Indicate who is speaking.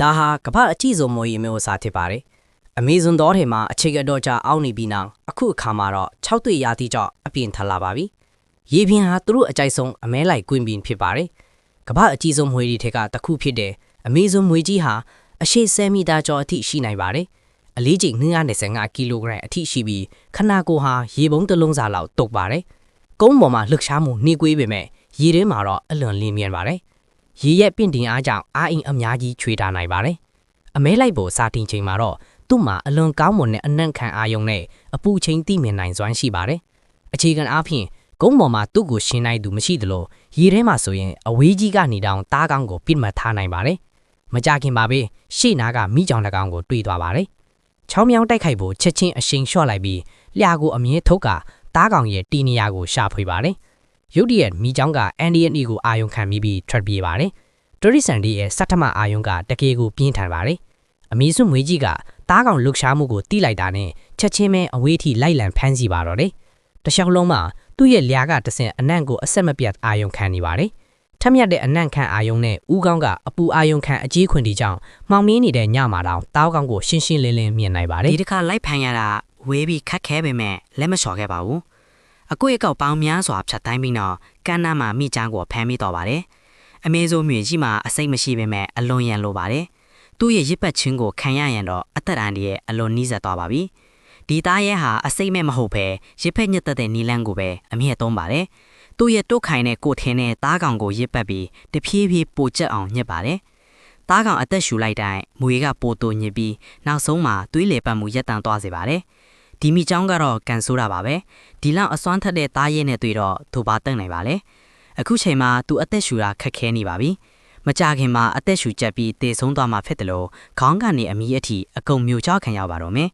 Speaker 1: ဒါဟာကမ္ဘာအကြီးဆုံးမိုးရေမျိုးအစားဖြစ်ပါတယ်။အမေဇွန်တောထဲမှာအခြေကတော့ကြာအောင်းနေပြီးနောက်အခုအခါမှာတော့6တွေ့ရာသီကြောင့်အပြင်ထလာပါပြီ။ရေပြင်ဟာသူတို့အကြိုက်ဆုံးအမဲလိုက်ကွင်းပင်ဖြစ်ပါတယ်။ကမ္ဘာအကြီးဆုံးမွေတွေထဲကတစ်ခုဖြစ်တဲ့အမေဇွန်မွေကြီးဟာအရှည်10မီတာကျော်အထိရှိနိုင်ပါတယ်။အလေးချိန်225ကီလိုဂရမ်အထိရှိပြီးခနာကိုဟာရေပုံးတစ်လုံးစာလောက်တုတ်ပါတယ်။ကုန်းပေါ်မှာလှုပ်ရှားမှုနှေးကွေးပေမဲ့ရေထဲမှာတော့အလွန်လင်းမြန်ပါတယ်။ရေရဲ့ပင့်တင်အားကြောင့်အားအင်အများကြီးချွေထားနိုင်ပါတယ်။အမဲလိုက်ပေါ်စာတင်ချိန်မှာတော့သူ့မှာအလွန်ကောင်းမွန်တဲ့အနံ့ခံအာရုံနဲ့အပူချိန်သိမြင်နိုင်စွမ်းရှိပါတယ်။အခြေခံအားဖြင့်ကုန်းပေါ်မှာသူ့ကိုရှင်းနိုင်သူမရှိသလိုရေထဲမှာဆိုရင်အဝေးကြီးကနေတောင်တားကောင်းကိုပြစ်မှတ်ထားနိုင်ပါတယ်။မကြခင်ပါပဲရှေ့နားကမိကြောင်တစ်ကောင်ကိုတွေ့သွားပါတယ်။ချောင်းမြောင်းတိုက်ခိုက်ဖို့ချက်ချင်းအရှိန်လျှော့လိုက်ပြီးလျှာကိုအမြဲထုတ်ကတားကောင်ရဲ့တီနေရာကိုရှာဖွေပါတယ်။ရုတ်တရက်မိကြောင်ကအန်ဒီယန်အီကိုအာယုံခံပြီးထွက်ပြေးပါတယ်။တိုရီဆန်ဒီရဲ့စက်ထမအာယုံကတကယ်ကိုပြင်းထန်ပါတယ်။အမေစုမွေးကြီးကတားကောင်လှုပ်ရှားမှုကိုတိလိုက်တာနဲ့ချက်ချင်းပဲအဝေးထိလိုက်လံဖမ်းဆီးပါတော့တယ်။တခြားလုံးမှာသူ့ရဲ့လျှာကတဆင်အနံ့ကိုအဆက်မပြတ်အာယုံခံနေပါတယ်။ထက်မြက်တဲ့အနံ့ခံအာယုံနဲ့ဦးကောင်းကအပူအာယုံခံအကြီးခွင်တီကြောင့်မှောင်မင်းနေတဲ့ညမှာတောင်တားကောင်ကိုရှင်းရှင်းလင်းလင်းမြင်နိုင်ပါတယ်
Speaker 2: ဒီတစ်ခါလိုက်ဖမ်းရတာဝေးပြီးခက်ခဲပေမဲ့လက်မလျှော်ခဲ့ပါဘူးအကွေ့အကောက်ပေါင်းများစွာဖြတ်တိုင်းပြီးတော့ကန်းနာမှာမိချောင်းကိုဖမ်းမိတော့ပါတယ်အမေဇိုမြေကြီးမှာအစိတ်မရှိပေမဲ့အလွန်ရန်လိုပါတယ်သူ့ရဲ့ရစ်ပတ်ချင်းကိုခံရရင်တော့အသက်အန္တရာယ်အလွန်နီးစပ်သွားပါပြီဒီသားရဲဟာအစိတ်မဲ့မဟုတ်ပဲရစ်ဖက်ညက်တဲ့နီလန်းကိုပဲအမြဲသုံးပါတယ်သူ့ရဲ့တုတ်ခိုင်တဲ့ကိုထင်းနဲ့သားကောင်ကိုရစ်ပတ်ပြီးတဖြည်းဖြည်းပိုကျက်အောင်ညှစ်ပါတယ်သားကောင်အသက်ရှူလိုက်တိုင်းမွေကပိုတိုညစ်ပြီးနောက်ဆုံးမှာသွေးလေပတ်မှုရပ်တန့်သွားစေပါတယ်ဒီမိချောင်းကတော့ကန်ဆိုးတာပါပဲဒီလောက်အစွမ်းထက်တဲ့သားရဲနဲ့တွေ့တော့သူပါတက်နိုင်ပါလေအခုချိန်မှာသူအသက်ရှူတာခက်ခဲနေပါပြီမကြခင်မှာအသက်ရှူကျက်ပြီးတေဆုံးသွားမှဖြစ်တယ်လို့ခေါင်းကနေအမီးအထိအကုန်မျိုးချောက်ခံရပါတော့မယ်